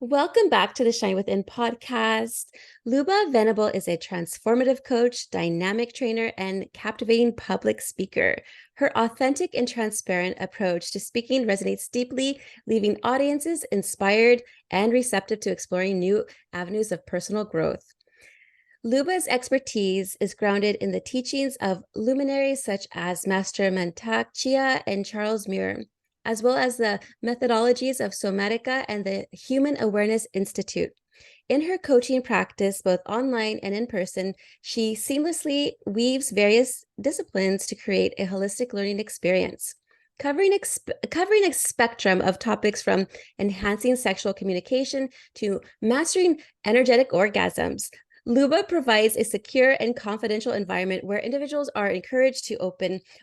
Welcome back to the Shine Within podcast. Lyuba Venable is a transformative coach, dynamic trainer, and captivating public speaker. Her authentic and transparent approach to speaking resonates deeply, leaving audiences inspired and receptive to exploring new avenues of personal growth. Lyuba's expertise is grounded in the teachings of luminaries such as Master Mantak Chia and Charles Muir, as well as the methodologies of Somatica and the Human Awareness Institute. In her coaching practice, both online and in person, she seamlessly weaves various disciplines to create a holistic learning experience. Covering a spectrum of topics from enhancing sexual communication to mastering energetic orgasms, Lyuba provides a secure and confidential environment where individuals are encouraged to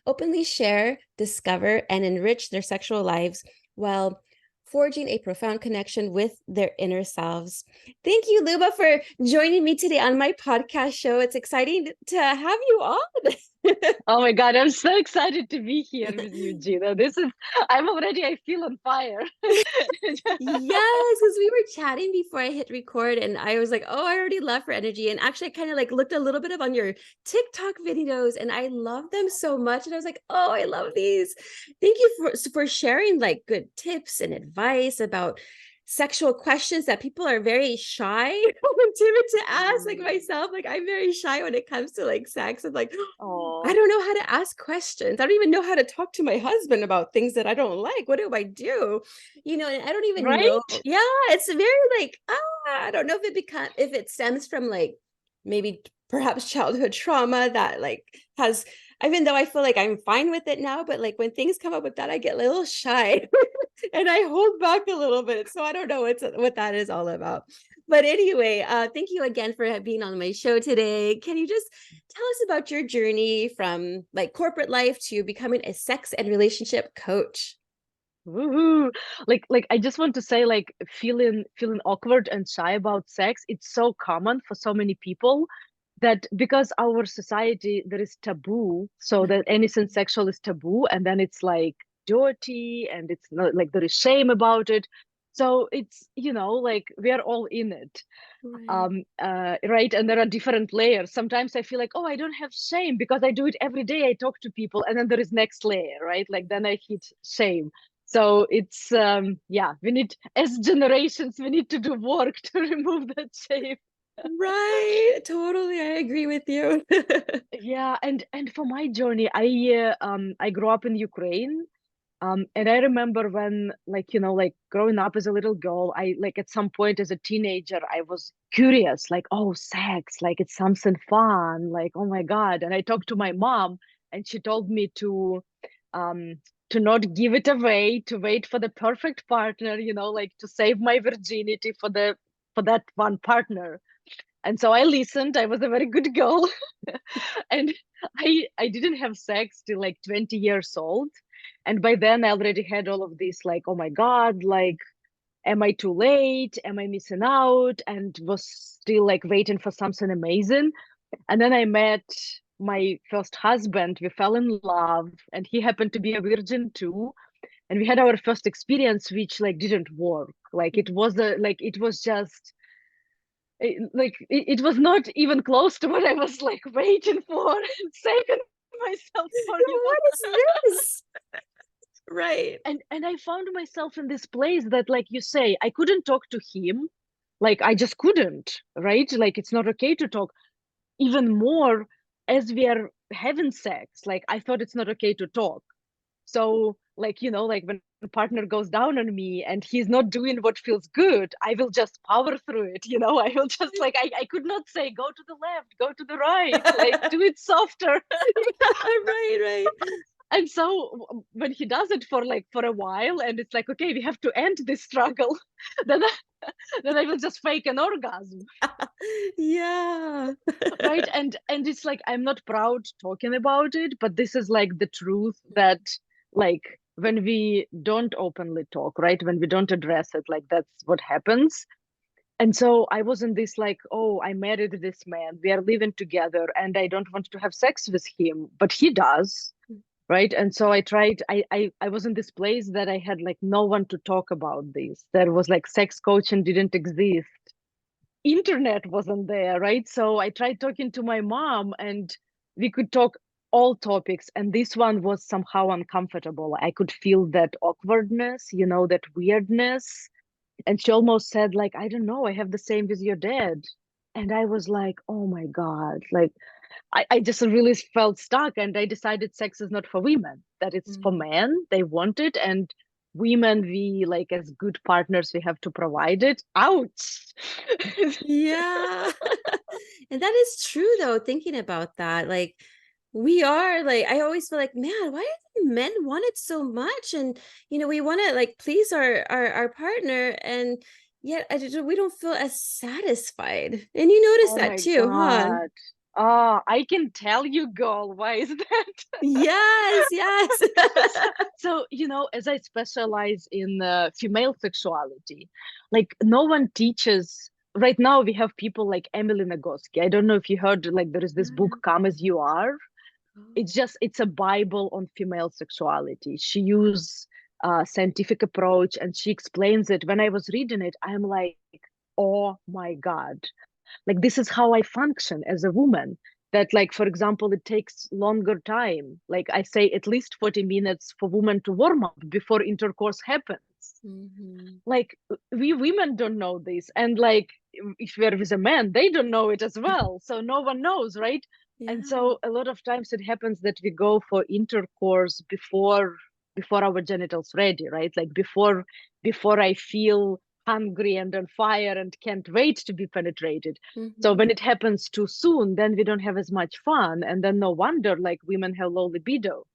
openly share, discover, and enrich their sexual lives while forging a profound connection with their inner selves. Thank you, Lyuba, for joining me today on my podcast show. It's exciting to have you on. Oh my God, I'm so excited to be here with you, Gina. I feel on fire. Yes, because we were chatting before I hit record, and I was like, "Oh, I already love her energy." And actually, I kind of like looked a little bit of on your TikTok videos, and I love them so much. And I was like, "Oh, I love these." Thank you for sharing like good tips and advice about sexual questions that people are very shy and timid to ask. Like myself, like I'm very shy when it comes to like sex. I'm like, I Oh, don't know how to ask questions. I don't even know how to talk to my husband about things that I don't like. What do I do? And I don't even know. right? Yeah, it's very like, I don't know if it stems from like maybe perhaps childhood trauma that like has, even though I feel like I'm fine with it now, but like when things come up with that, I get a little shy and I hold back a little bit. So I don't know what that is all about. But anyway, thank you again for being on my show today. Can you just tell us about your journey from like corporate life to becoming a sex and relationship coach? Woohoo. Like I just want to say, like feeling awkward and shy about sex, it's so common for so many people that because our society there is taboo, so that anything sexual is taboo, and then it's like dirty and it's not like there is shame about it. So it's, like we are all in it. Right. Right, and there are different layers. Sometimes I feel like, oh, I don't have shame because I do it every day. I talk to people, and then there is next layer, right? Like then I hit shame. So it's yeah, we need, as generations, we need to do work to remove that shame. Right. Totally. I agree with you. Yeah, and for my journey, I grew up in Ukraine. And I remember when, like, like growing up as a little girl, I like at some point as a teenager, I was curious, like, oh, sex, like it's something fun, like, oh my God. And I talked to my mom, and she told me um, to not give it away, to wait for the perfect partner, like to save my virginity for that one partner. And so I listened. I was a very good girl, and I didn't have sex till like 20 years old. And by then I already had all of this, like, oh my God, like, am I too late? Am I missing out? And was still like waiting for something amazing. And then I met my first husband. We fell in love, and he happened to be a virgin too. And we had our first experience, which like didn't work. Like it was just it was not even close to what I was like waiting for and saving myself for, What is this? Right. And I found myself in this place that, like you say, I couldn't talk to him. Like I just couldn't, right? Like it's not okay to talk. Even more as we are having sex, like I thought it's not okay to talk. So, like, like when a partner goes down on me and he's not doing what feels good, I will just power through it. I will just like, I could not say, go to the left, go to the right, like, do it softer. Right, right. And so when he does it for a while, and it's like, okay, we have to end this struggle, then then I will just fake an orgasm. Yeah. Right, and it's like I'm not proud talking about it, but this is like the truth that, like, when we don't openly talk, right, when we don't address it, like that's what happens. And so I was in this like, oh, I married this man, we are living together, and I don't want to have sex with him, but he does. right? And so I tried, I was in this place that I had like no one to talk about this. There was like sex coaching didn't exist. Internet wasn't there, right? So I tried talking to my mom and we could talk all topics. And this one was somehow uncomfortable. I could feel that awkwardness, that weirdness. And she almost said, like, I don't know, I have the same with your dad. And I was like, oh my God, like I just really felt stuck and I decided sex is not for women, that it's for Mm. men. They want it. And women, we like as good partners, we have to provide it. Ouch. Yeah. And that is true though, thinking about that. Like we are like, I always feel like, man, why do the men want it so much? And we want to like please our partner, and yet we don't feel as satisfied. And you notice Oh that my too, huh? God. Ah, I can tell you, girl, why is that? Yes, yes. So, as I specialize in female sexuality, like no one teaches. Right now, we have people like Emily Nagoski. I don't know if you heard, like, there is this No, book, no. Come As You Are. Oh. It's a Bible on female sexuality. She uses scientific approach and she explains it. When I was reading it, I'm like, oh my God, like this is how I function as a woman. That, like, for example, it takes longer time, like I say at least 40 minutes for women to warm up before intercourse happens. Mhm. Like, we women don't know this, and like if we're with a man, they don't know it as well, so no one knows, right? And Yeah. so a lot of times it happens that we go for intercourse before our genitals ready, right? Like before I feel hungry and on fire and can't wait to be penetrated. So Mhm. when it happens too soon, then we don't have as much fun, and then no wonder like women have low libido.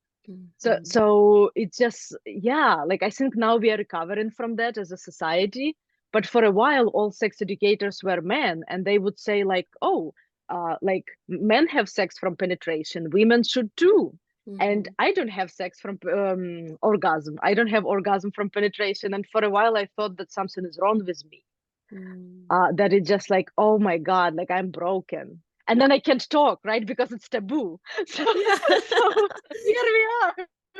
So Mhm. so it's just, yeah, like I think now we are recovering from that as a society. But for a while, all sex educators were men, and they would say like, oh, like men have sex from penetration, women should too. And Mhm. I don't have sex from orgasm. I don't have orgasm from penetration. And for a while, I thought that something is wrong with me. Mm. That it's just like, oh my God, like I'm broken. And then I can't talk, right? Because it's taboo. So, Yeah. so here we are.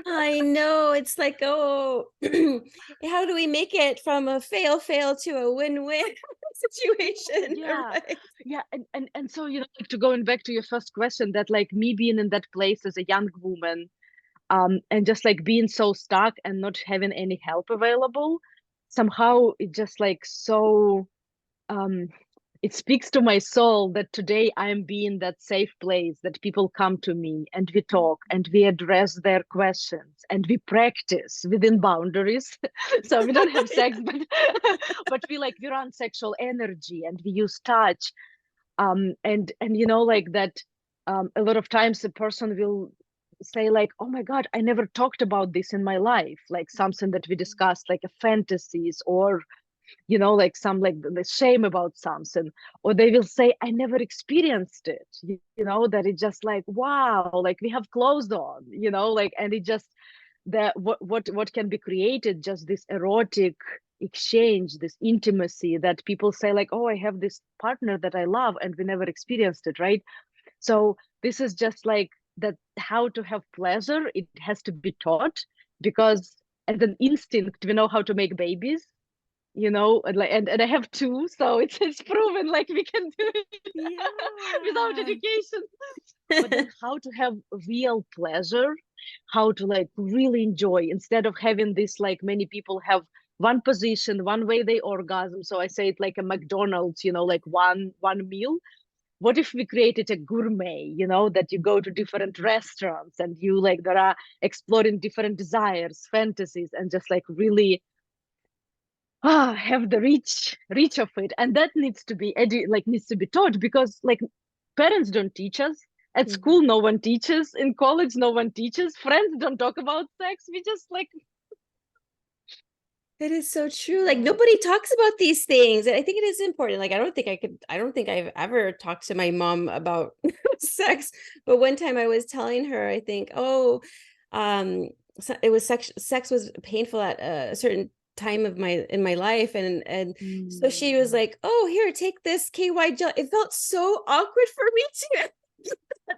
I know. It's like, oh, how do we make it from a fail to a win-win situation, Yeah, right? yeah, and so like to going back to your first question, that like me being in that place as a young woman, and just like being so stuck and not having any help available, somehow it just like so um it speaks to my soul that today I'm being that safe place that people come to me and we talk and we address their questions and we practice within boundaries. So we don't have sex, Yeah. but but we run sexual energy and we use touch. And like that, a lot of times a person will say like, oh my God, I never talked about this in my life, like something that we discussed, like a fantasies, or like some like the shame about something. Or they will say, I never experienced it, that it just like, wow, like we have clothes on, like, and it just, that what can be created, just this erotic exchange, this intimacy, that people say like, oh, I have this partner that I love and we never experienced it, right? So this is just like that, how to have pleasure, it has to be taught, because as an instinct we know how to make babies, and I have two, so it's proven like we can do it without Yeah. education. But then how to have real pleasure, how to like really enjoy, instead of having this, like many people have one position, one way they orgasm. So I say it like a McDonald's, like one meal. What if we created a gourmet, that you go to different restaurants and you like there are exploring different desires, fantasies, and just like really have the reach of it. And that needs to be needs to be taught, because like parents don't teach us at Mhm. school, no one teaches in college, no one teaches, friends don't talk about sex, we just like, It is so true. Like yeah. nobody talks about these things. And I think it is important. Like I don't think I've ever talked to my mom about sex. But one time I was telling her, I think, oh, um, it was sex was painful at a certain time of my life. And so she was Mm. like, oh, here, take this KY gel. It felt so awkward for me too.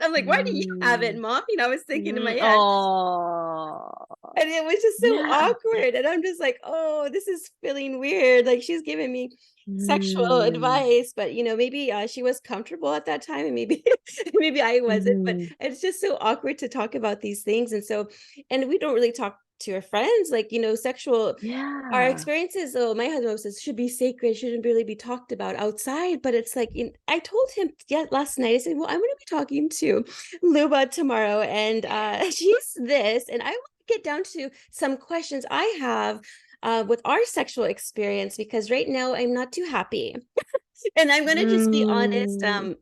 I'm like, why do you have it, Mm, mom? I was thinking in my head. oh, And it was just so yeah. awkward. And I'm just like, oh, this is feeling weird. Like she's giving me sexual Mm, advice, but maybe she was comfortable at that time, and maybe maybe I wasn't. But mhm. it's just so awkward to talk about these things. And we don't really talk to our friends, like, sexual our Yeah. experiences. Oh, my husband says should be sacred, shouldn't really be talked about outside. But it's like, I told him, yeah, last night, I said, well, I'm going to be talking to Luba tomorrow, and she's this, and I want to get down to some questions I have with our sexual experience, because right now I'm not too happy. And I'm going to just be honest. Mm,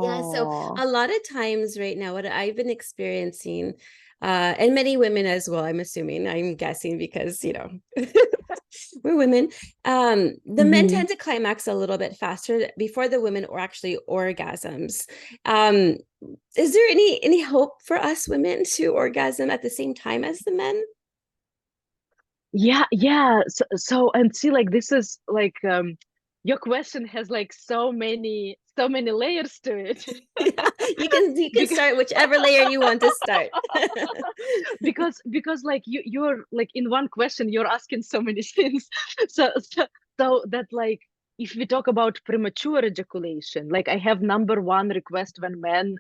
Yeah, so oh, a lot of times right now, what I've been experiencing, and many women as well, I'm assuming, I'm guessing, because, we're women. The men mhm. tend to climax a little bit faster before the women, or actually orgasms. Um, is there any hope for us women to orgasm at the same time as the men? Yeah, yeah. So and see, like this is like your question has like so many layers to it. Yeah, you can Because start whichever layer you want to start. because like you're like in one question you're asking so many things. So that like if we talk about premature ejaculation, like I have number one request when men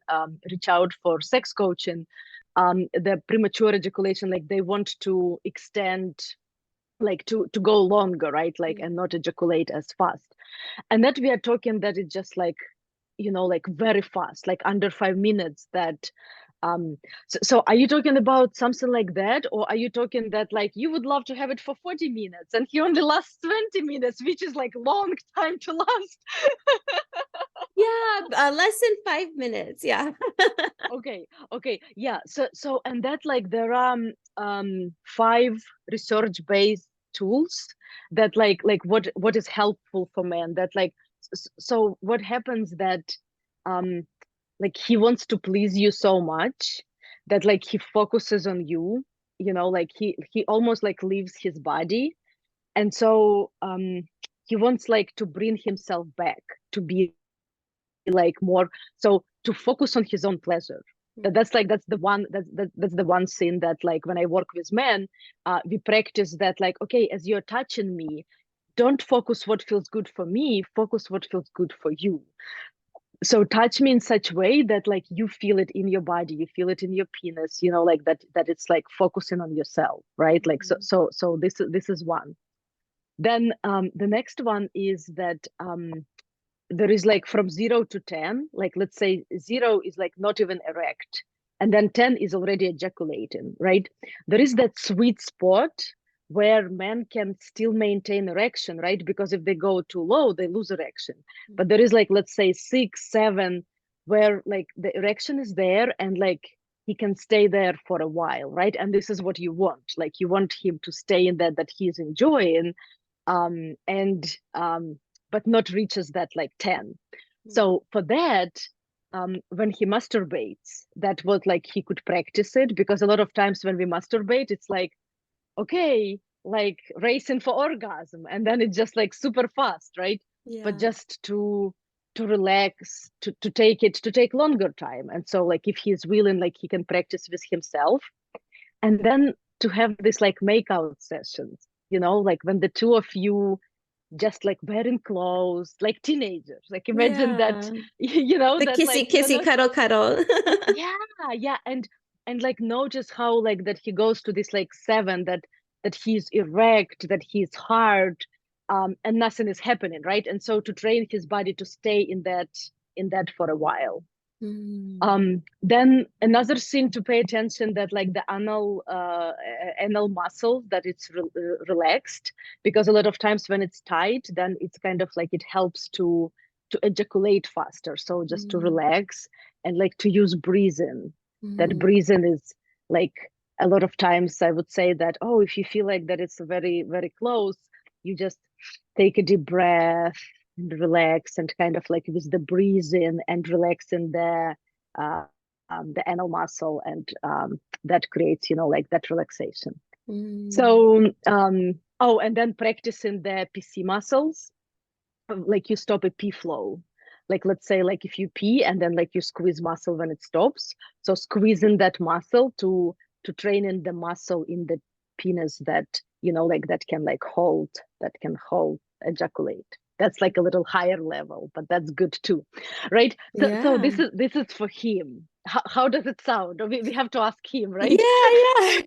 reach out for sex coaching, the premature ejaculation, like they want to extend, like to go longer, right? Like and not ejaculate as fast. And that we are talking that it's just like, like very fast, like under 5 minutes. That so are you talking about something like that, or are you talking that like you would love to have it for 40 minutes and he only lasts 20 minutes, which is like long time to last? Yeah, less than 5 minutes. Yeah. Okay, okay, yeah. So and that like there are five research based tools that like what is helpful for men, that like so what happens that um like he wants to please you so much that like he focuses on you, like he almost like leaves his body. And so he wants like to bring himself back to be like more, so to focus on his own pleasure. That's like that's the one thing that like when I work with men, we practice that, like, okay, as you're touching me, don't focus what feels good for me, focus what feels good for you. So touch me in such way that like you feel it in your body, you feel it in your penis, like that it's like focusing on yourself, right? Like so this is one. Then the next one is that there is like from 0 to 10, like let's say 0 is like not even erect, and then 10 is already ejaculating, right? There is that sweet spot where men can still maintain erection, right? Because if they go too low, they lose erection. But there is like, let's say 6, 7, where like the erection is there and like he can stay there for a while, right? And this is what you want. Like you want him to stay in that he's enjoying, and but not reaches that like 10. So for that, when he masturbates, that was like he could practice it, because a lot of times when we masturbate, it's like, okay, like racing for orgasm, and then it's just like super fast, right? But Yeah. just to relax, to take longer time. And so like if he's willing, like he can practice with himself, and then to have this like makeout sessions, like when the two of you just like wearing clothes like teenagers, like imagine that, Yeah. The that kissy like you're kissy not. cuddle cuddle. Yeah, yeah. And like notice how like that he goes to this like 7, that he's erect, that he's hard, and nothing is happening, right? And so to train his body to stay in that for a while. Mm. Then another thing to pay attention, that like the anal muscle, that it's relaxed, because a lot of times when it's tight, then it's kind of like it helps to ejaculate faster. So just to Mm. relax and like to use breathing. That Mm. breathing is like, a lot of times I would say that, oh, if you feel like that it's very very close, you just take a deep breath and relax, and kind of like with the breathing and relaxing uh, the anal muscle, and that creates, like that relaxation. Mm. So oh, and then practicing the PC muscles, like you stop a P flow, like let's say like if you pee and then like you squeeze muscle when it stops, so squeezing that muscle to train in the muscle in the penis that like that can hold ejaculate. That's like a little higher level, but that's good too, right? So Yeah. this is for him. How does it sound? We have to ask him, Yeah, right? yeah.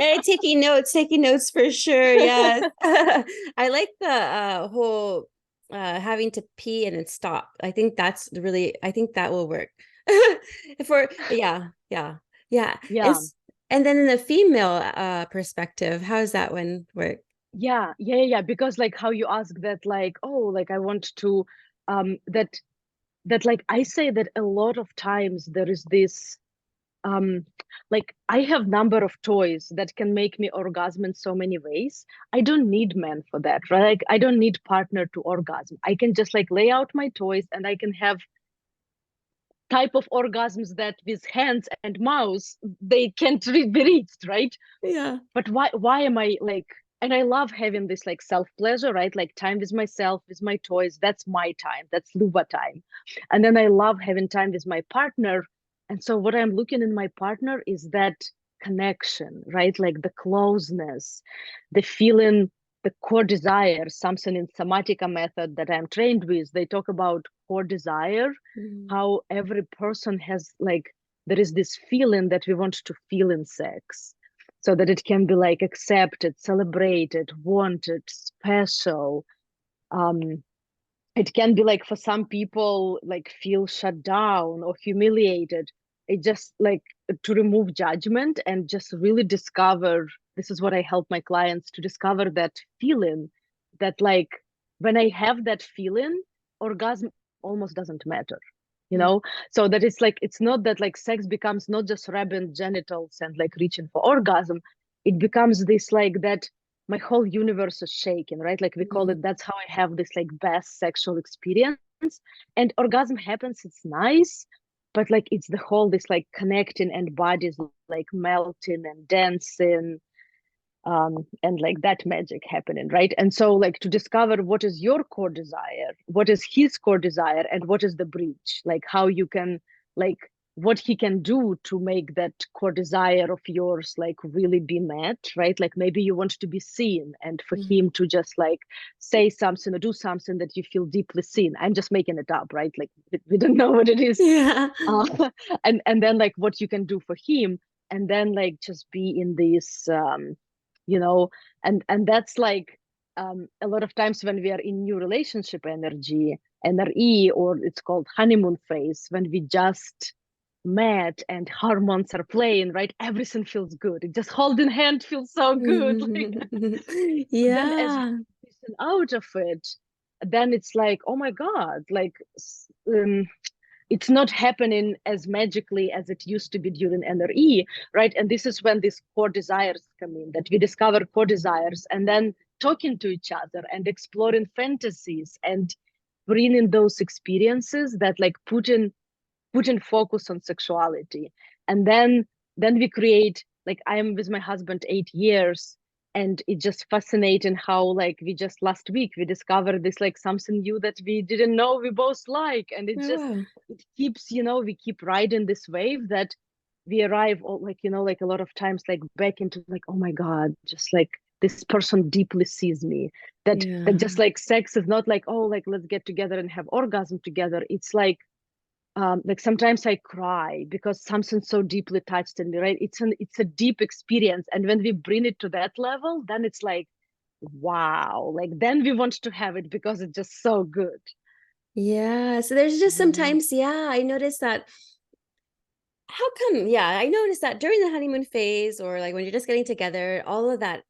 And taking notes for sure. Yes. I like the whole having to pee and then stop. I think that will work. For yeah. Yeah. And then in the female perspective, how does that one work? Yeah, because like how you ask that, like, oh, like I want to that like I say that a lot of times there is this um like I have number of toys that can make me orgasm in so many ways. I don't need men for that, right? Like I don't need partner to orgasm. I can just like lay out my toys and I can have type of orgasms that with hands and mouse they can't be reached, right? Yeah. But why am I like, and I love having this like self pleasure, right? Like time with myself, with my toys. That's my time. That's Luba time. And then I love having time with my partner. And so what I'm looking in my partner is that connection, right? Like the closeness, the feeling, the core desire, something in somatica method that I'm trained with. They talk about core desire, Mm. how every person has like, there is this feeling that we want to feel in sex, so that it can be like accepted, celebrated, wanted, special. Um, it can be like for some people, like feel shut down or humiliated. It just like to remove judgment and just really discover. This is what I help my clients to discover, that feeling that like when I have that feeling, orgasm almost doesn't matter, you Mm. know? So that it's like, it's not that like sex becomes not just rubbing genitals and like reaching for orgasm. It becomes this like that my whole universe is shaken, right? Like we call Mm. it, that's how I have this like best sexual experience. And orgasm happens, it's nice, but like it's the whole this like connecting and bodies like melting and dancing, and like that magic happening, right? And so like to discover what is your core desire, what is his core desire, and what is the breach, like how you can like what he can do to make that core desire of yours like really be met, right? Like maybe you want to be seen, and for Mm. him to just like say something or do something that you feel deeply seen. I'm just making it up, right? Like we don't know what it is. Yeah. And then like what you can do for him, and then like just be in this you know and that's like a lot of times when we are in new relationship energy, NRE, or it's called honeymoon phase, when we just met and hormones are playing, right? Everything feels good. It just holding hand feels so good. Like, but then as we Yeah. transition out of it, then it's like, oh my God, like it's not happening as magically as it used to be during NRE, right? And this is when these core desires come in, that we discover core desires and then talking to each other and exploring fantasies and bringing those experiences that like put in focus on sexuality. And then we create, like I am with my husband 8 years, and it's just fascinating how like we just last week we discovered this like something new that we didn't know we both like. And it Oh, just, wow. it keeps, we keep riding this wave that we arrive all, like like a lot of times like back into like, oh my God, just like this person deeply sees me. That Yeah. just like sex is not like, oh, like let's get together and have orgasm together. It's like sometimes I cry because something so deeply touched in me, right? It's a deep experience. And when we bring it to that level, then it's like, wow, like then we want to have it because it's just so good. Yeah. So there's just Yeah. sometimes, yeah, I noticed that. How come? Yeah, I noticed that during the honeymoon phase or like when you're just getting together, all of that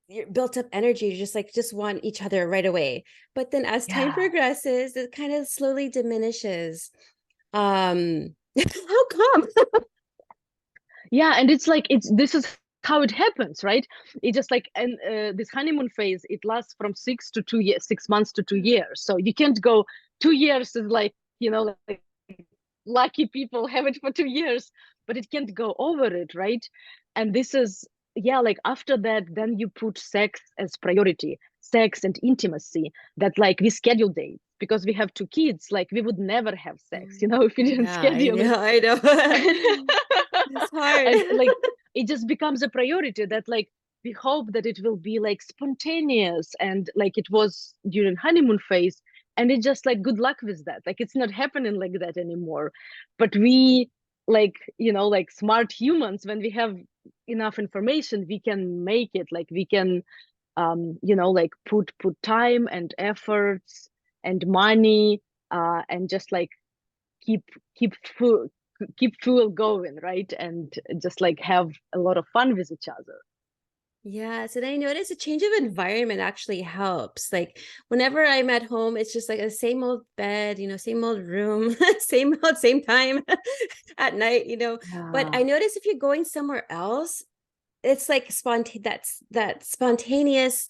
your built up energy, you just want each other right away. But then as time Yeah. progresses, it kind of slowly diminishes. How come? Yeah, and it's like it's this is how it happens, right? It just like, and this honeymoon phase, it lasts from 6 to 2 years, 6 months to 2 years. So you can't go 2 years is like, like lucky people have it for 2 years, but it can't go over it, right? And this is, yeah, like after that, then you put sex as priority. sex and intimacy, that like we schedule dates because we have two kids. Like we would never have sex, if we didn't Yeah, I schedule it. know, I know. It's hard. And like it just becomes a priority that like we hope that it will be like spontaneous, and like it was during honeymoon phase, and it's just like good luck with that. Like it's not happening like that anymore. But we, like, like smart humans, when we have enough information, we can make it. Like we can like put time and efforts and money, and just like keep keep fuel keep fuel going, right? And just like have a lot of fun with each other. Yes, and I notice a change of environment actually helps. Like whenever I'm at home, it's just like a same old bed, same old room, same time at night. But Yeah. I notice if you're going somewhere else, it's like that spontaneous.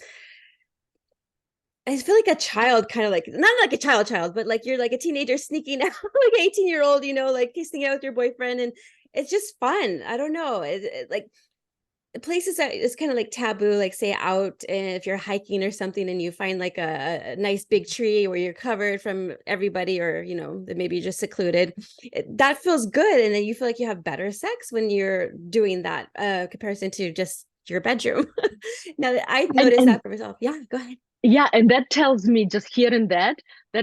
I feel like a child, kind of like not like a child, but like you're like a teenager sneaking out, like 18-year-old, like kissing out with your boyfriend, and it's just fun. I don't know, like places that it's kind of like taboo, like say out if you're hiking or something and you find like a nice big tree where you're covered from everybody, or maybe you're just secluded. That feels good, and then you feel like you have better sex when you're doing that comparison to just your bedroom. Now that I and noticed and that for myself. Yeah, go ahead. yeah, and that tells me, just hearing that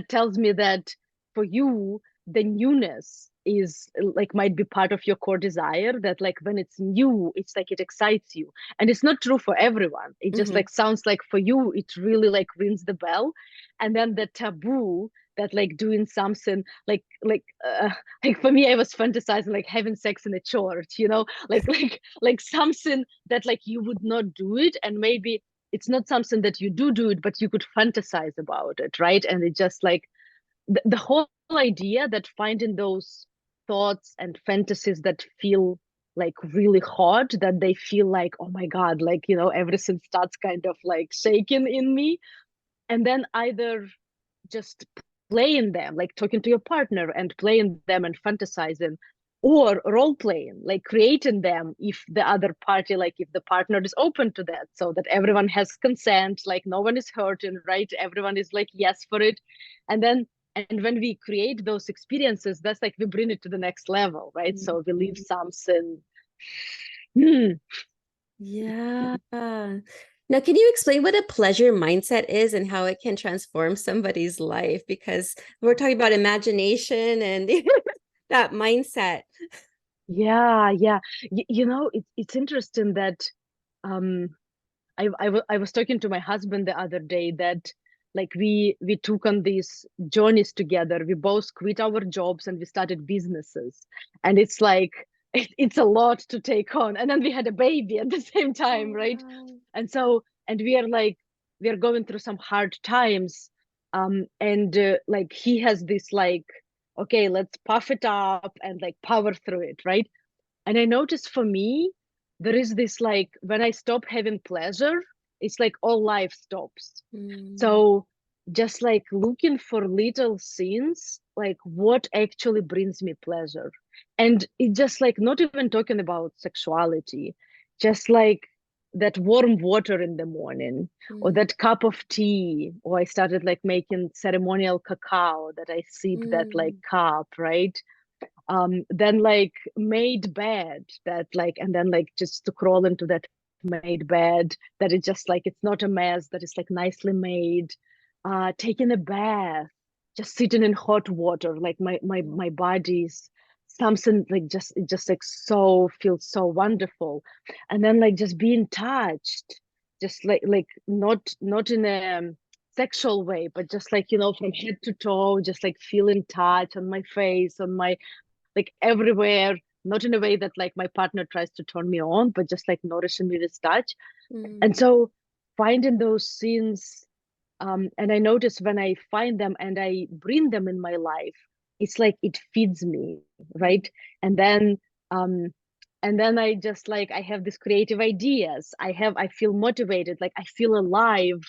tells me that for you the newness is like might be part of your core desire, that like when it's new, it's like it excites you. And it's not true for everyone. It just Mm-hmm. like sounds like for you it really like rings the bell. And then the taboo, that like doing something like for me, I was fantasizing like having sex in a church, like something that like you would not do it, and maybe it's not something that you do it, but you could fantasize about it, right? And it just like the whole idea that finding those thoughts and fantasies that feel like really hot, that they feel like, oh my God, like, everything starts kind of like shaking in me. And then either just playing them, like talking to your partner and playing them and fantasizing, or role playing, like creating them if the other party, like if the partner is open to that, so that everyone has consent, like no one is hurting, right? Everyone is like yes for it. And when we create those experiences, that's like we bring it to the next level, right? So we leave something. Hmm. Yeah. Now, can you explain what a pleasure mindset is and how it can transform somebody's life? Because we're talking about imagination and that mindset. Yeah. It's interesting that um I was talking to my husband the other day that like we took on these journeys together. We both quit our jobs and we started businesses, and it's like it's a lot to take on. And then we had a baby at the same time, Oh, right? wow. And so, and we are going through some hard times, and like he has this like, okay, let's puff it up and like power through it, right? And I noticed for me, there is this like when I stop having pleasure, it's like all life stops. Mm, So just like looking for little scenes, like what actually brings me pleasure. And it just like not even talking about sexuality, just like that warm water in the morning, or mm, that cup of tea, or I started like making ceremonial cacao that I sip that like mm, cup, right? Then like made bed, that like, and then like just to crawl into that made bed, that it's just like it's not a mess, that it's like nicely made. Taking a bath, just sitting in hot water, like my body's something like just it just like so feels so wonderful. And then like just being touched, just like not in a sexual way, but just like from head to toe, just like feeling touch on my face, on my like everywhere, not in a way that like my partner tries to turn me on, but just like nourishing me with touch. mm, And so finding those scenes, and I notice when I find them and I bring them in my life, it's like it feeds me, mm, right? And then um and then I just like I have these creative ideas. I feel motivated, like I feel alive.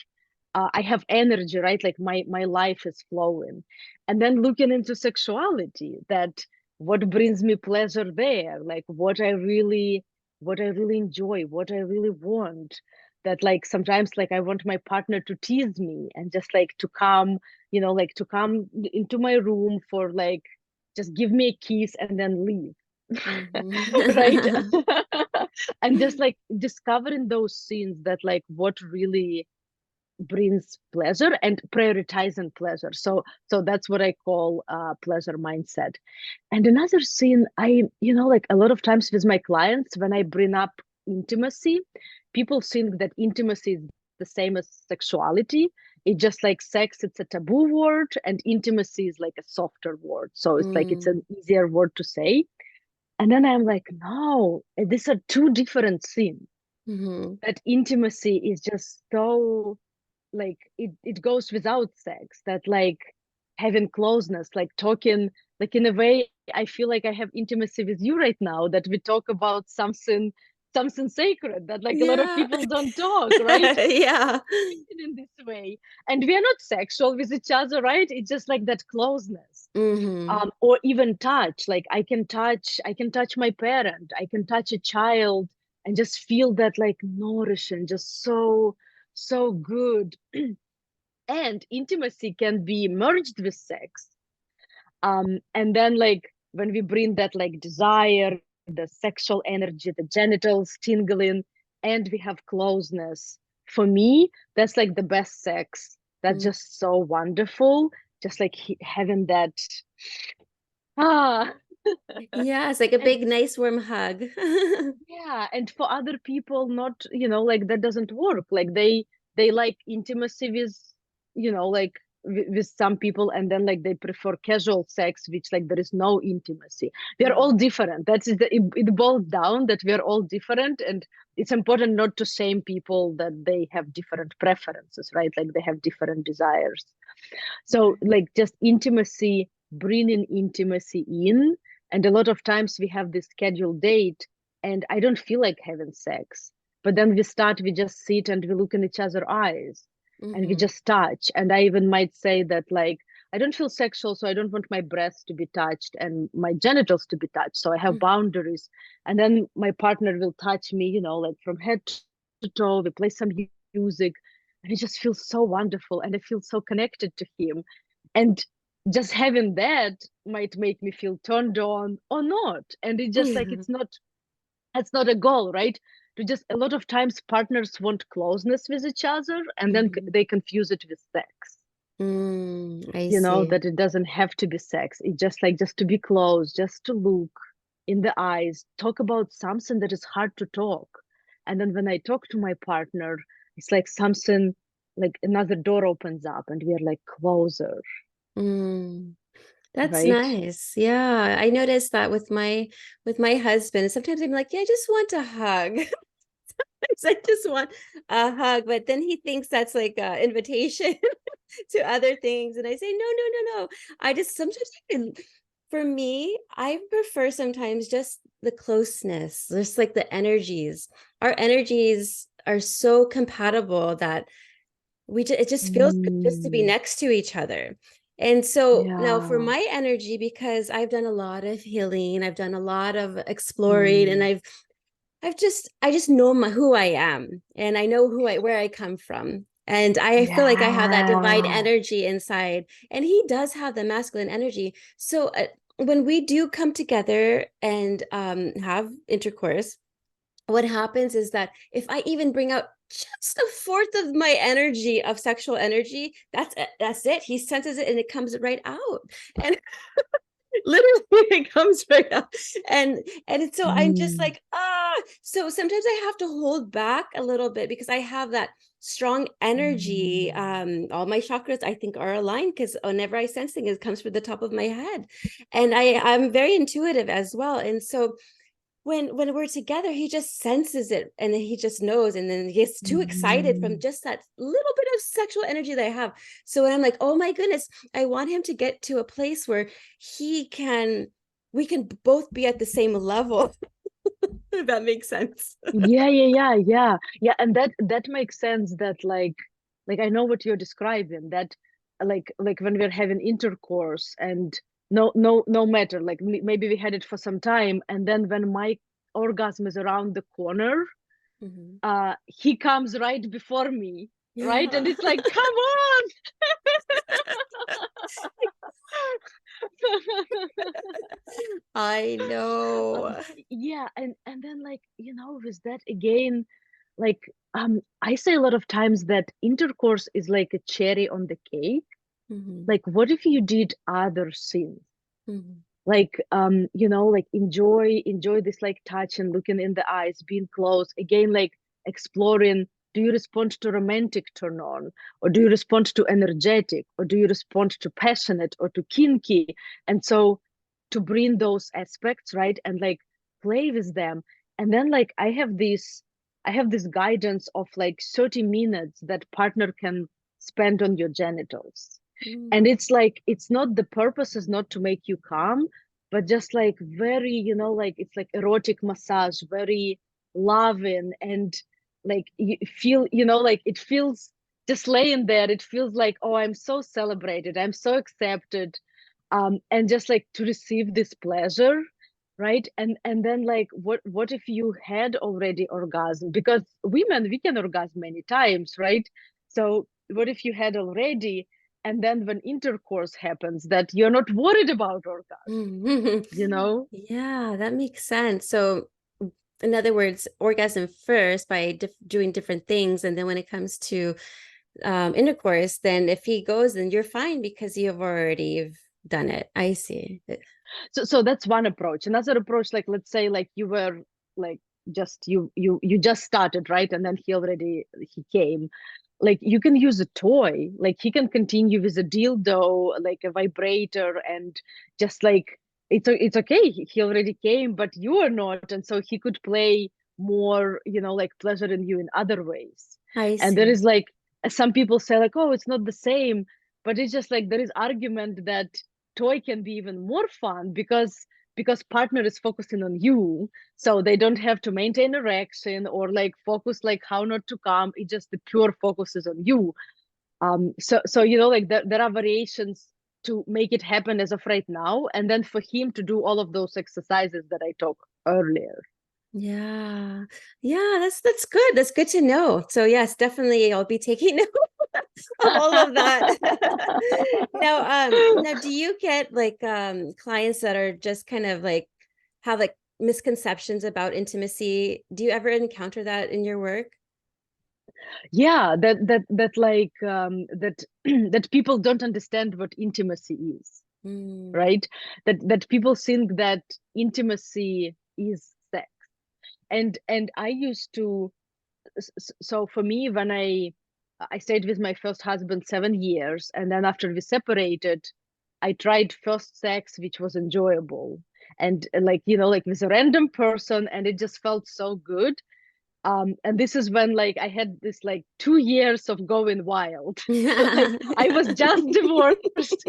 I have energy, right? Like my life is flowing. And then looking into sexuality, that what brings me pleasure there, like what I really enjoy, what I really want. that like sometimes like I want my partner to tease me and just like to come, like to come into my room for like just give me a kiss and then leave. Right. Mhm. And just like discovering those scenes that like what really brings pleasure and prioritizing pleasure. So that's what I call pleasure mindset. And another scene, like a lot of times with my clients, when I bring up intimacy, people think that intimacy is the same as sexuality. It's just like sex, it's a taboo word, and intimacy is like a softer word. So it's like it's Mm. an easier word to say. And then I'm like, no, these are two different things. Mhm. That intimacy is just so like it goes without sex, that like having closeness, like talking, like in a way I feel like I have intimacy with you right now, that we talk about something sacred that like a lot of Yeah. people don't talk, right? Yeah. In this way, and we are not sexual with each other, right? It's just like that closeness. Mhm. Or even touch, like I can touch my parent, I can touch a child and just feel that like nourishing, just so good. And intimacy can be merged with sex. And then like when we bring that like desire, the sexual energy, the genitals tingling, and we have closeness, for me that's like the best sex. That's Mm. just so wonderful, just like having that. Ah. Yeah, it's like a And big, nice, warm hug. yeah, and for other people, not, like that doesn't work. Like they like intimacy with, like with some people, and then like they prefer casual sex, which like there is no intimacy. We are all Mm. different. It boils down that we are all different, and it's important not to shame people that they have different preferences, right? Like they have different desires. So like just intimacy, bringing intimacy in. And a lot of times we have this scheduled date and I don't feel like having sex. But then we just sit and we look in each other's eyes and we Mhm. just touch. And I even might say that like, I don't feel sexual, so I don't want my breasts to be touched and my genitals to be touched. So I have Mhm. boundaries. And then my partner will touch me, like from head to toe. We play some music and it just feels so wonderful and I feel so connected to him. And just having that might make me feel turned on or not. And it just like Yeah. that's not a goal, right? To just a lot of times partners want closeness with each other and then Mhm. they confuse it with sex. I see. That it doesn't have to be sex. It's just like just to be close, just to look in the eyes, talk about something that is hard to talk. And then when I talk to my partner, it's like something, like another door opens up and we are like closer, Mm. That's right? nice. Yeah, I noticed that with my husband. Sometimes I'm like, yeah, I just want a hug. I just want a hug, but then he thinks that's like an invitation to other things, and I say, no, no, no, no. I just sometimes for me, I prefer sometimes just the closeness, just like the energies. Our energies are so compatible that it just feels good just to be Mm, next to each other. And so now for yeah. my energy, because I've done a lot of healing, I've done a lot of exploring, and Mm, I just know who I am, and I know where I come from. And I feel like I have that divine yeah. energy inside, and he does have the masculine energy. So when we do come together and have intercourse, what happens is that if I even bring out just a fourth of my energy of sexual energy, that's it. He senses it and it comes right out. And literally it comes right out. So I'm just Mm, like, so sometimes I have to hold back a little bit because I have that strong energy. mm, All my chakras I think are aligned because whenever I sense things, it comes from the top of my head. And I'm very intuitive as well. And so when we're together, he just senses it and then he just knows, and then he gets too excited from mm, just that little bit of sexual energy that I have. So when I'm like, oh my goodness, I want him to get to a place where he can we can both be at the same level. If that makes sense. yeah. And that makes sense, that like I know what you're describing, that like when we're having intercourse and no matter, maybe we had it for some time, and then when my orgasm is around the corner, he comes right before me, right? And Yeah. it's like, come on. I um, know. yeah, and then like, with that again, like, I say a lot of times that intercourse is like a cherry on the cake. Mhm, Like, what if you did other things? mhm, Like, like enjoy this like touch and looking in the eyes, being close again, like exploring. Do you respond to romantic turn on, or do you respond to energetic, or do you respond to passionate or to kinky? And so to bring those aspects, right, and like play with them. And then like I have this guidance of like 30 minutes that partner can spend on your genitals. And mm, it's like, it's not, the purpose is not to make you calm, but just like very, like it's like erotic massage, very loving. And like you feel, like it feels, just laying there, it feels like, oh, I'm so celebrated, I'm so accepted. And just like to receive this pleasure, right? And then like, what if you had already orgasm? Because women, we can orgasm many times, right? So what if you had already, and then when intercourse happens, that you're not worried about orgasm, mhm. you know? Yeah, that makes sense. So, in other words, orgasm first by doing different things, and then when it comes to intercourse, then if he goes, then you're fine because you've already done it. I see. So that's one approach. Another approach, like let's say like you were like, just you just started, right? And then he came. Like you can use a toy, like he can continue with a dildo, like a vibrator, and just like it's okay. He already came, but you are not, and so he could play more, like pleasure in you in other ways. I And there see. is like, some people say like, oh, it's not the same, but it's just like there is argument that toy can be even more fun, because partner is focusing on you, so they don't have to maintain erection or like focus like how not to come. It just, the pure focus is on you. So like there are variations to make it happen as of right now, and then for him to do all of those exercises that I talked earlier. Yeah. Yeah, that's good. That's good to know. So yes, definitely I'll be taking note of all of that. Now do you get like clients that are just kind of like have like misconceptions about intimacy? Do you ever encounter that in your work? Yeah, that like, that that people don't understand what intimacy is, Mm, right? That people think that intimacy is sex. And I used to, so for me, when I stayed with my first husband 7 years, and then after we separated, I tried first sex, which was enjoyable, and like, like with a random person, and it just felt so good. And this is when like I had this like 2 years of going wild. Like yeah. I was just divorced.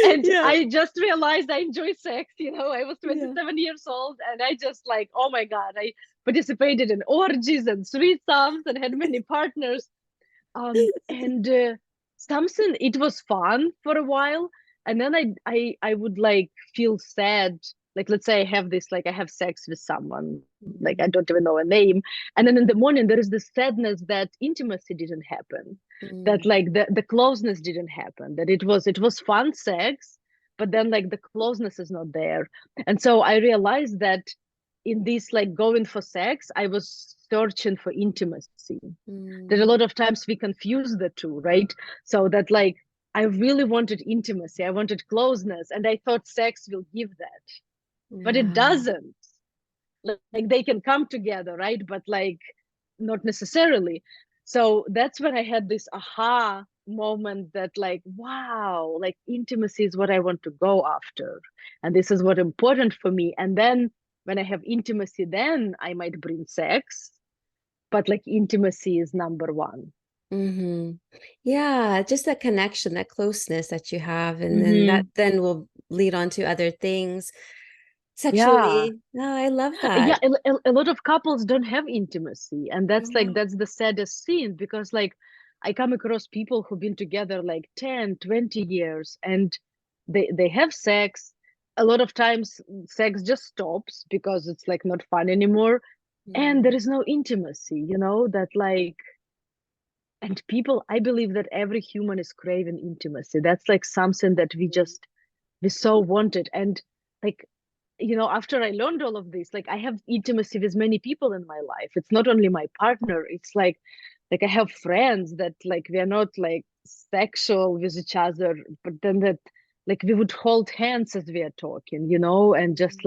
And Yeah. I just realized I enjoy sex. I was Yeah. 27 years old, and I just like, oh my God, I participated in orgies and threesomes and had many partners. And something, it was fun for a while, and then I would like feel sad. Like let's say I have this, like I have sex with someone, like I Mm, don't even know a name, and then in the morning there is this sadness that intimacy didn't happen, that mm, like the closeness didn't happen, that it was fun sex, but then like the closeness is not there. And so I realized that in this like going for sex, I was searching for intimacy. That a mm. lot of times we confuse the two, right? So that like I really wanted intimacy, I wanted closeness, and I thought sex will give that, but it Yeah. doesn't. Like they can come together, right? But like not necessarily. So that's when I had this aha moment that like, wow, like intimacy is what I want to go after, and this is what important for me. And then when I have intimacy, then I might bring sex, but like intimacy is number one. Hmm. Yeah, just that connection, that closeness that you have, and then that Mm-hmm. then will lead on to other things Yeah. sexually. No, I love Yeah, that. a lot of couples don't have intimacy, and that's like Yeah. that's the saddest thing, because like I come across people who've been together like 10, 20 years, and they have sex. A lot of times sex just stops because it's like not fun anymore. and there is no intimacy, that like, and people, I believe that every human is craving intimacy. That's like something that we so wanted. And like, after I learned all of this, like I have intimacy with many people in my life. It's not only my partner. It's like I have friends that like we are not like sexual with each other, but then that like we would hold hands as we are talking, and just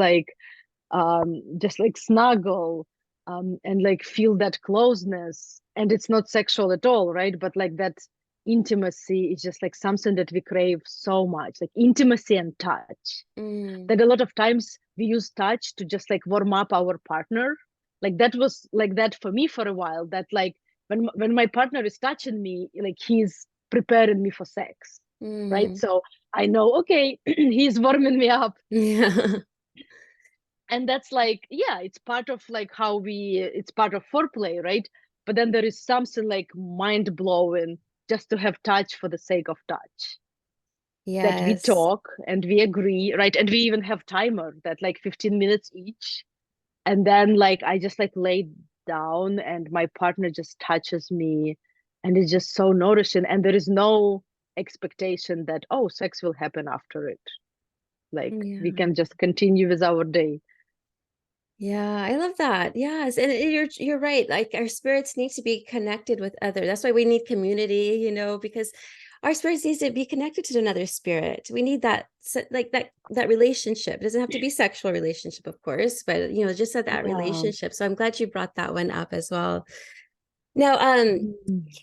like snuggle, and like feel that closeness. And it's not sexual at all, right? But like that intimacy is just like something that we crave so much, like intimacy and touch. Mm. That a lot of times we use touch to just like warm up our partner. Like that was like that for me for a while. That like when my partner is touching me, like he's preparing me for sex, right? Mm. So I know, okay, he's warming me up. Yeah. And that's like, yeah, it's part of like how it's part of foreplay, right? But then there is something like mind blowing just to have touch for the sake of touch, that we Yes. talk and we agree, right? And we even have timer that like 15 minutes each. And then like I just like lay down and my partner just touches me, and it's just so nourishing. And there is no expectation that, oh, sex will happen after it. Like we Yeah. can just continue with our day. Yeah, I love that. Yes, and you're right. Like our spirits need to be connected with others. That's why we need community, because our spirits needs to be connected to another spirit. We need like that relationship. It doesn't have to be sexual relationship, of course, but just that Yeah. relationship. So I'm glad you brought that one up as well. Now, Mm.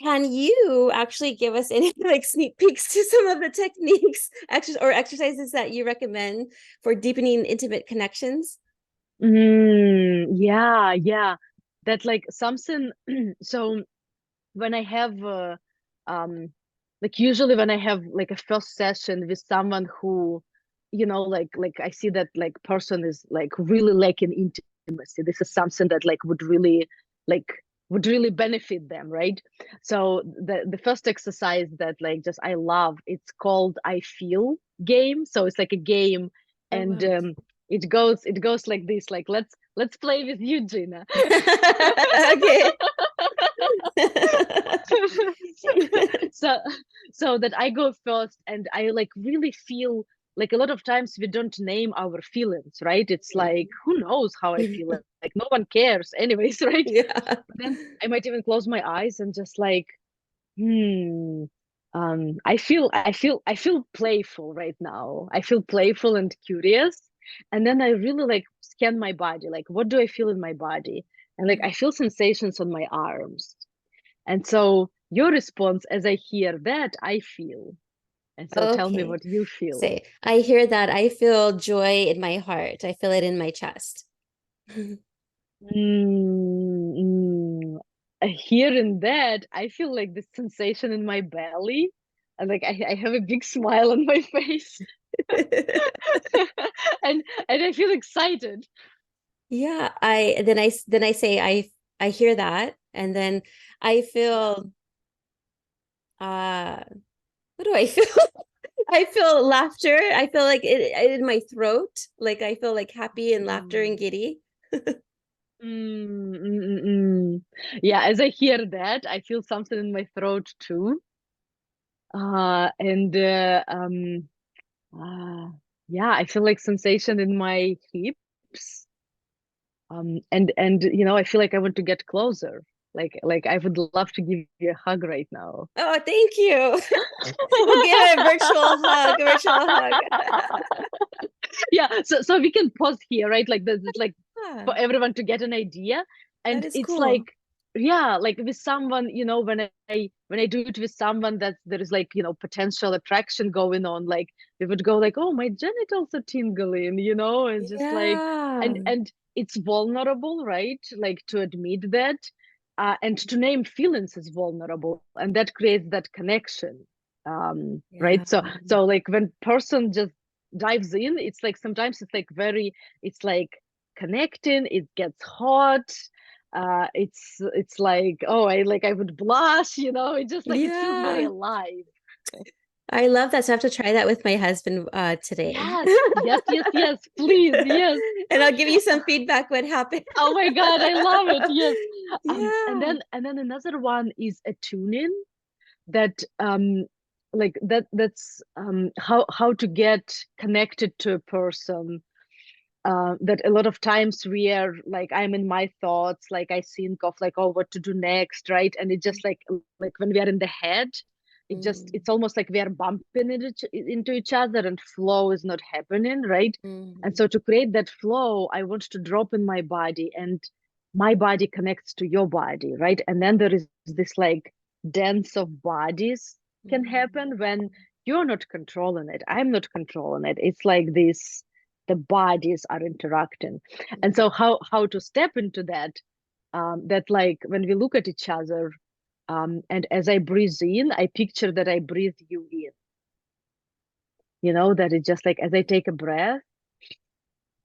can you actually give us any like sneak peeks to some of the techniques, exercises that you recommend for deepening intimate connections? Yeah, yeah. That like something. So when I have um like usually when I have like a first session with someone who, like I see that like person is like really lacking intimacy. This is something that like like would really benefit them, right? So the first exercise that like just I love, it's called I Feel game. So it's like a game, Oh, and wow. it goes like this, like let's play with you, Gina. Okay. so so that I go first, and I like really feel like a lot of times we don't name our feelings, right? It's like, who knows how I feel, like no one cares anyways, right? Yeah. But then I might even close my eyes and just like, hmm, I feel playful right now. I feel playful and curious. And then I really like scan my body, like what do I feel in my body? And like I feel sensations on my arms. And so your response, as I hear that, I feel. And so tell me Okay. what you feel. Say, I hear that. I feel joy in my heart. I feel it in my chest. Mm, mm. Hearing that, I feel like this sensation in my belly. And like I have a big smile on my face. And I feel excited. Yeah, I say I hear that, and then I Yeah. feel uh what do I feel? I feel laughter. I feel like it in my throat. Like I feel like happy and laughter and Mm. giddy. Mm, mm, mm, mm. Yeah, as I hear that, I feel something in my throat too. And uh, yeah, I feel like sensation in my hips. And I feel like I want to get closer. Like I would love to give you a hug right now. Oh, thank you. We'll give a virtual hug, a virtual hug. Yeah, so we can pause here, right? Like this is like Ah, for everyone to get an idea. that And is it's cool. like, yeah, like with someone, when I do it with someone that there is like, potential attraction going on, like they would go like, oh, my genitals are tingling, and just like, Yeah. and it's vulnerable, right? Like to admit that, and to name feelings is vulnerable, and that creates that connection. Yeah. Right. So like when person just dives in, it's like sometimes it's like connecting, it gets hot. It's like, oh, I would blush, it just like it feels very Yeah. alive. I love that. So I have to try that with my husband today. Yes, yes, yes, yes, please, yes. And I'll give you some feedback what happened. Oh my God, I love it. Yes. Yeah. And then another one is attuning that like that's how to get connected to a person. That a lot of times we are like, I'm in my thoughts, like I think of like, oh, what to do next, right? And it just like when we are in the head, Mm, it's almost like we are bumping into each other and flow is not happening, right? And mm, so to create that flow, I want to drop in my body and my body connects to your body, right? And then there is this like dance of bodies can mm, happen when you're not controlling it. I'm not controlling it. It's like this, the bodies are interacting. And so mm, how to step into that, that like when we look at each other, and as I breathe in, I picture that I breathe you in, that it's just like as I take a breath,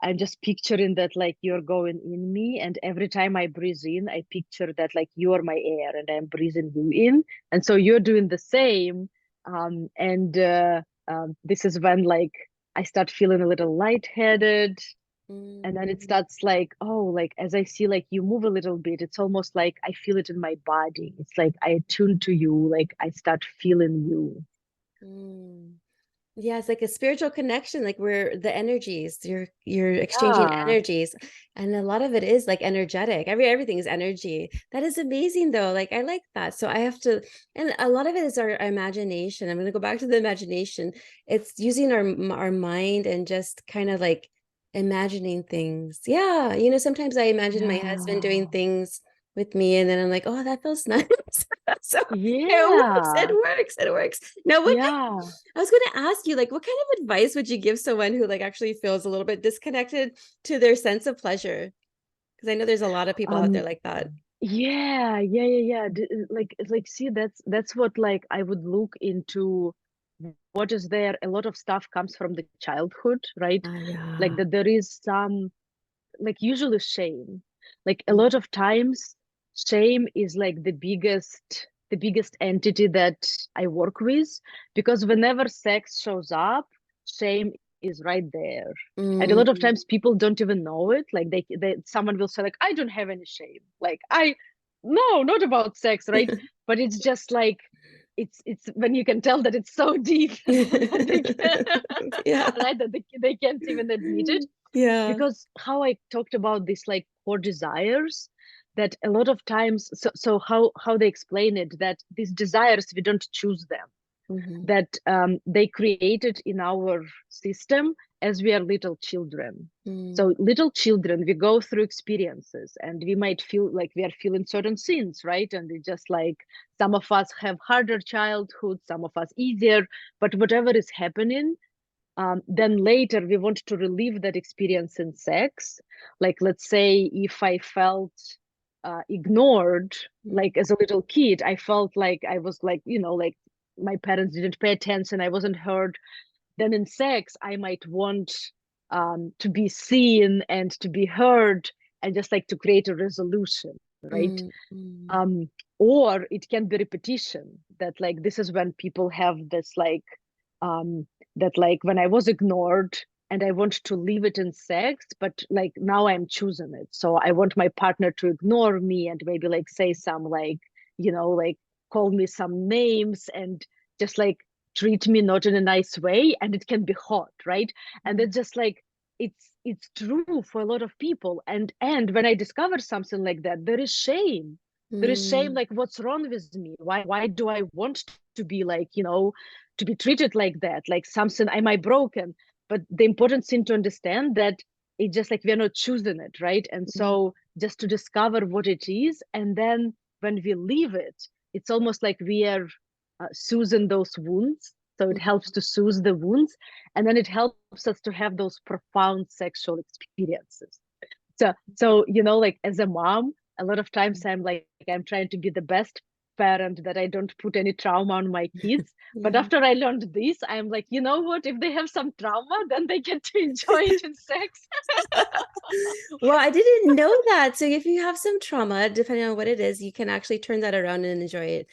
I'm just picturing that like you're going in me, and every time I breathe in, I picture that like you are my air and I'm breathing you in, and so you're doing the same. And this is when like I start feeling a little lightheaded, and then it mm, starts like, oh, like as I see like you move a little bit, it's almost like I feel it in my body. It's like I attune to you, like I start feeling you. mm. Yeah, it's like a spiritual connection, like we're the energies, you're exchanging Yeah. energies. And a lot of it is like energetic. Everything is energy. That is amazing though. Like I like that. So I have to, and a lot of it is our imagination. I'm gonna go back to the imagination. It's using our mind and just kind of like imagining things. Yeah. Sometimes I imagine my husband doing Yeah. things with me, and then I'm like, oh, that feels nice. So it Yeah. works, it works. Now, what Yeah. I was going to ask you, like, what kind of advice would you give someone who like actually feels a little bit disconnected to their sense of pleasure? Because I know there's a lot of people out there Um, like that. yeah. Like, see, that's what like I would look into. What is there? A lot of stuff comes from the childhood, right? Like Yeah. that there is some, like usually shame. Like a Mm, lot of times, shame is like the biggest entity that I work with, because whenever sex shows up, shame is right there. And a lot of mm, times people don't even know it. Like they someone will say like, I don't have any shame. Like no, not about sex, right? But it's just like it's when you can tell that it's so deep that they can, yeah. right, that they can't even admit it. Yeah. Because how I talked about this like core desires, that a lot of times, so how they explain it, that these desires we don't choose them, Hmm. that they created in our system as we are little children. Mm, So little children, we go through experiences and we might feel like we are feeling certain things, right? And it just like some of us have harder childhood, some of us easier, but whatever is happening, then later we want to relive that experience in sex. Like, let's say if I felt ignored, mm, like as a little kid, I felt like I was like, like my parents didn't pay attention, I wasn't heard. Then in sex, I might want to be seen and to be heard, and just like to create a resolution, right? mm, mm, um or it can be repetition, that like this is when people have this like that like when I was ignored and I want to leave it in sex, but like now I'm choosing it, so I want my partner to ignore me and maybe like say some like, like call me some names and just like treat me not in a nice way, and it can be hot, right? And mm, it's just like it's true for a lot of people. And when I discover something like that, there is shame, mm, like what's wrong with me, why do I want to be like, to be treated like that, like something am I broken? But the important thing to understand that it's just like we're not choosing it, right? And mm, so just to discover what it is, and then when we leave it, it's almost like we are soothing those wounds, so it mm, helps to soothe the wounds, and then it helps us to have those profound sexual experiences. So like as a mom, a lot of times I'm trying to be the best parent, that I don't put any trauma on my kids. But yeah. after I learned this, I'm like, you know what? If they have some trauma, then they get to enjoy it in sex. Well, I didn't know that. So if you have some trauma, depending on what it is, you can actually turn that around and enjoy it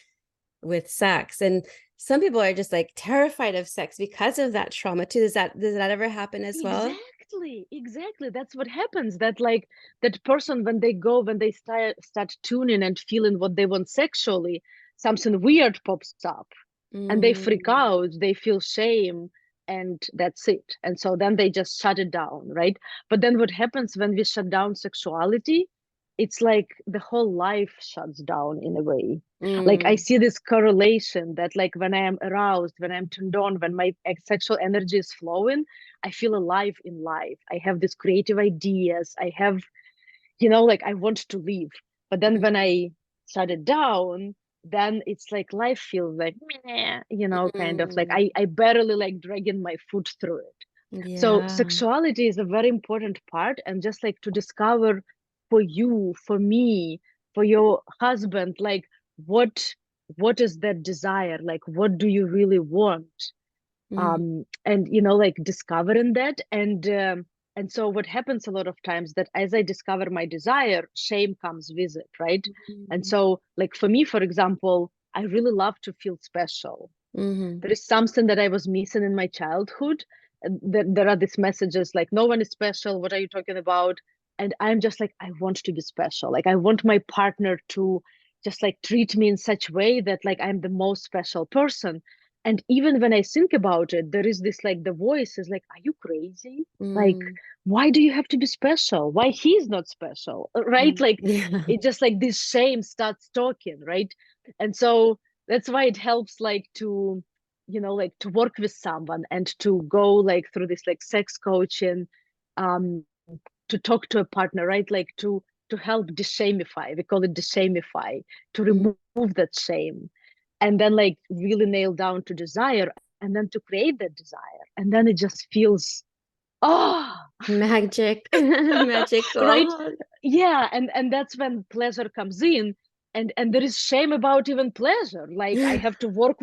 with sex. And some people are just like terrified of sex because of that trauma too. Does that ever happen as well? Exactly. That's what happens. That like that person when they start tuning and feeling what they want sexually, something weird pops up and they freak Mm, out, they feel shame, and that's it. And so then they just shut it down, right? But then what happens when we shut down sexuality? It's like the whole life shuts down in a way. Like I mm, see this correlation that like when I am aroused, when I'm turned on, when my sexual energy is flowing, I feel alive in life. I have these creative ideas. I have, like I want to live. But then when mm, I shut it down, then it's like life feels like, meh, kind of like mm. I barely like dragging my foot through it. So Yeah. sexuality is a very important part, and just like to discover for you, for me, for your husband, like what what is that desire? Like what do you really want? Mm, And like discovering that, and so what happens a lot of times that as I discover my desire, shame comes with it, right? And mm, so like for me, for example, I really love to feel special. mhm, There is something that I was missing in my childhood. And there are these messages like, no one is special. What are you talking about? And I'm just like, I want to be special. Like, I want my partner to just like treat me in such way that like I'm the most special person. And even when I think about it, there is this like the voice is like, are you crazy? Like, mm, why do you have to be special? Why he's not special? Right? mm. Like, Yeah. it just like this shame starts talking, right? And so that's why it helps like to like to work with someone and to go like through this like sex coaching, um to talk to a partner, right? Like to help deshamify, we call it deshamify, to Mm. remove that shame, and then like really nail down to desire, and then to create that desire, and then it just feels, oh, Magic. right? Magical. Yeah, and that's when pleasure comes in, and there is shame about even pleasure. Like I have to work.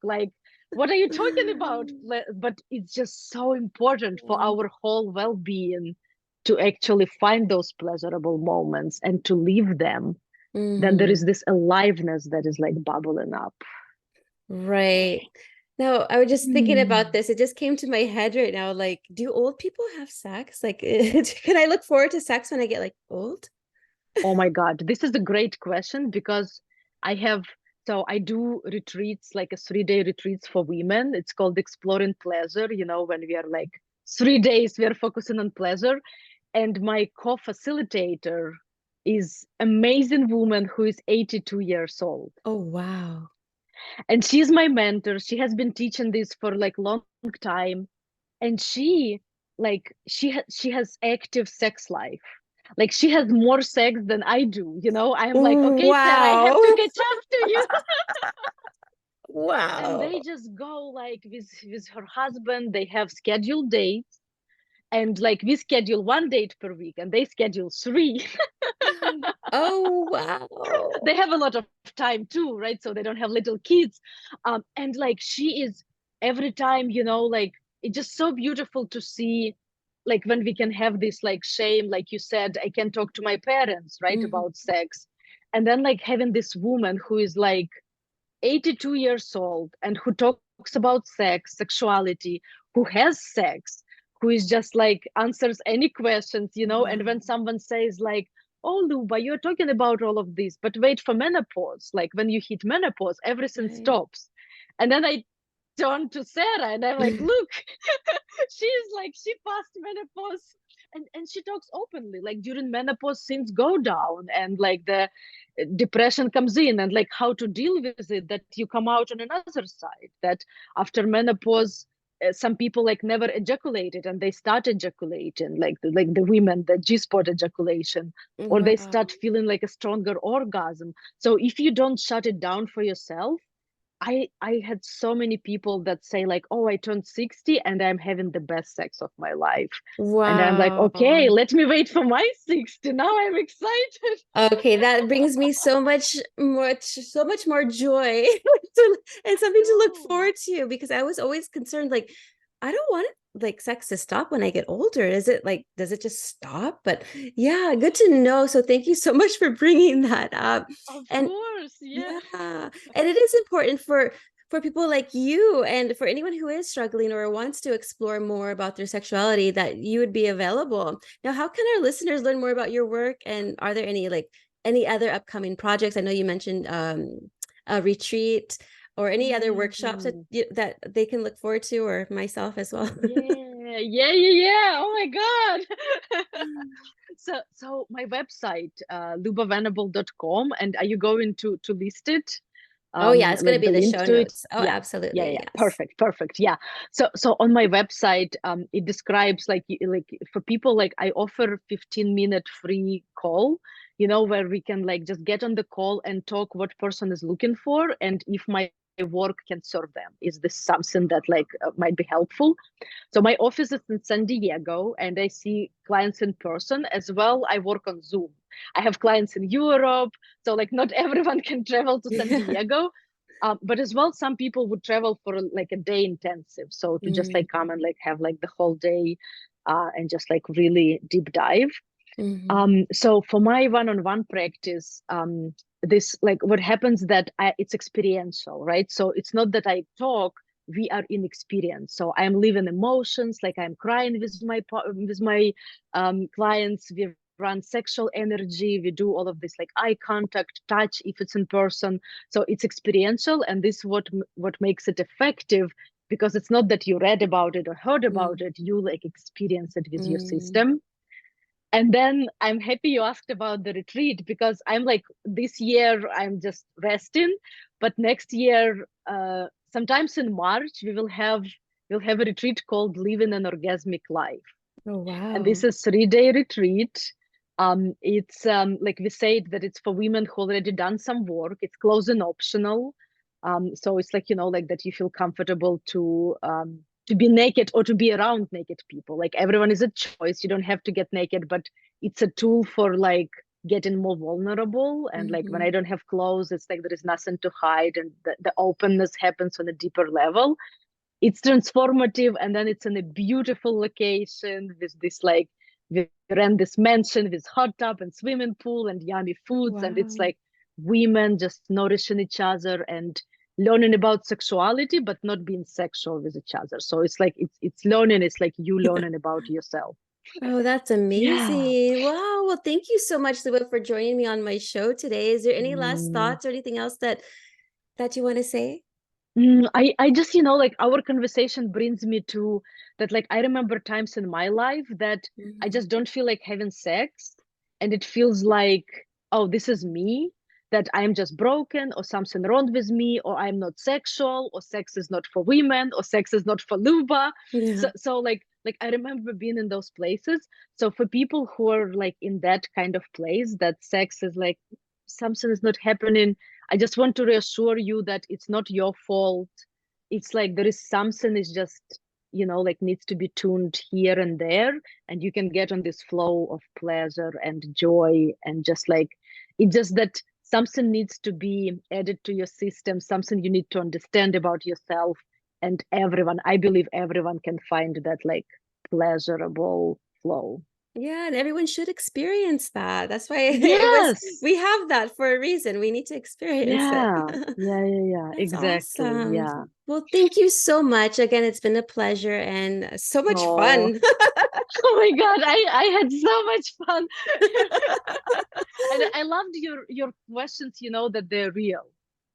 Like, what are you talking about? But it's just so important for our whole well-being to actually find those pleasurable moments and to live them. Then there is Hmm. this aliveness that is like bubbling up. Right. No, I was just thinking about Hmm. this. It just came to my head right now. Like, do old people have sex? Like, can I look forward to sex when I get like old? Oh my God, this is a great question because I have, so I do retreats, like a 3-day retreats for women. It's called Exploring Pleasure, when we are like 3 days, we are focusing on pleasure. And my co-facilitator is amazing woman who is 82 years old. Oh, wow. And she's my mentor. She has been teaching this for like long time. And she has active sex life. Like she has more sex than I do. I'm like, okay, Sarah, I have Wow. to catch up to you. And Wow. they just go like with her husband. They have scheduled dates, and like we schedule one date per week, and they schedule three. Oh, wow. They have a lot of time too, right? So they don't have little kids. And like she is every time, like it's just so beautiful to see, like when we can have this like shame, like you said, I can talk to my parents, right, Mhm. about sex. And then like having this woman who is like 82 years old and who talks about sex, sexuality, who has sex, who is just like answers any questions, and when Wow. someone says like, oh, Luba, you're talking about all of this, but wait for menopause. Like when you hit menopause, everything Right. stops. And then I turn to Sarah and I'm like, look, she's like, she passed menopause. And she talks openly, like during menopause, things go down and like the depression comes in, and like how to deal with it, that you come out on another side, that after menopause, some people like never ejaculated and they start ejaculating, like the women, the G-spot ejaculation, or they Wow. start feeling like a stronger orgasm. So if you don't shut it down for yourself, I had so many people that say like, oh, I turned 60 and I'm having the best sex of my life. And I'm like, okay, Wow. let me wait for my 60. Now I'm excited. Okay, that brings me so much more joy and I something to look know. forward to because I was always concerned, like, I don't want like sex to stop when I get older. Is it like, does it just stop? But yeah, good to know. So thank you so much for bringing that up. Of And course, yeah. yeah, and it is important for for people like you and for anyone who is struggling or wants to explore more about their sexuality, that you would be available. Now, how can our listeners learn more about your work? And are there any other upcoming projects? I know you mentioned a retreat or any other workshops Mhm. that they can look forward to, or myself as well. Yeah. Oh my God. So my website, lubavenable.com, and are you going to list it? Oh yeah, it's going to Like be the in the link show to it? notes. Oh, Yeah. absolutely. Yes. Perfect. Yeah. So on my website, it describes like for people, like I offer 15-minute free call, where we can like just get on the call and talk what person is looking for, and if my work can serve them. Is this something that like might be helpful? So my office is in San Diego, and I see clients in person as well. I work on Zoom. I have clients in Europe, so like not everyone can travel to San Yeah. Diego. But as well, some people would travel for like a day intensive. So to just like come and like have like the whole day, and just like really deep dive. Mm-hmm. So for my one-on-one practice, this like what happens that it's experiential, right? So it's not that I talk, we are in experience. So I'm living emotions, like I'm crying with my clients. We run sexual energy. We do all of this like eye contact, touch if it's in person. So it's experiential, and this what makes it effective, because it's not that you read about it or heard about it. You like experience it with your Mm-hmm. system. And then I'm happy you asked about the retreat, because I'm like, this year I'm just resting, but next year, sometimes in March, we'll have a retreat called Living an Orgasmic Life. Oh And this wow. is 3-day retreat. It's like we said that it's for women who already done some work. It's closed and optional. So it's like, like that you feel comfortable to be naked or to be around naked people. Like everyone is a choice. You don't have to get naked, but it's a tool for like getting more vulnerable. And like when Mm-hmm. I don't have clothes, it's like there is nothing to hide, and the openness happens on a deeper level. It's transformative, and then it's in a beautiful location with this like we ran this mansion with hot tub and swimming pool and yummy Oh foods, and it's wow. like women just nourishing each other and learning about sexuality, but not being sexual with each other. So it's like it's learning. It's like you learning about yourself. Oh, that's Yeah. amazing. Wow. Well, thank you so much, Lyuba, for joining me on my show today. Is there any last Mm. thoughts or anything else that you want to say? I just, like our conversation brings me to that, like, I remember times in my life that I Mm-hmm. just don't feel like having sex. And it feels like, oh, this is me, that I'm just broken or something wrong with me, or I'm not sexual, or sex is not for women, or sex is not for Luba. Yeah. So like I remember being in those places. So for people who are like in that kind of place, that sex is like something is not happening, I just want to reassure you that it's not your fault. It's like there is something is just, like needs to be tuned here and there, and you can get on this flow of pleasure and joy, and just like it's just that something needs to be added to your system, something you need to understand about yourself. And everyone, I believe everyone can find that like pleasurable flow. Yeah, and everyone should experience that. That's why Yes. we have that for a reason. We need to experience it. Yeah, That's exactly. awesome. Yeah. Well, thank you so much. Again, it's been a pleasure and so much Oh, fun. oh my God, I had so much fun. And I loved your questions, that they're real,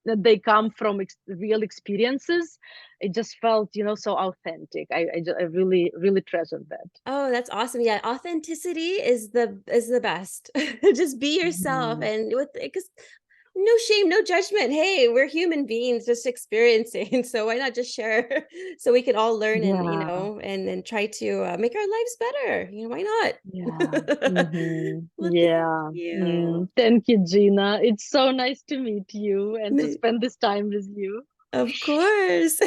that they come from real experiences. It just felt, so authentic. I really, really treasured that. Oh, that's awesome. Yeah, authenticity is the best. Just be yourself Mhm. and with because no shame, no judgment. Hey, we're human beings just experiencing. So why not just share so we can all learn and, Yeah, and try to make our lives better. Why yeah. not? Well, thank Yeah. you. Thank you, Gina. It's so nice to meet you and to spend this time with you. Of course.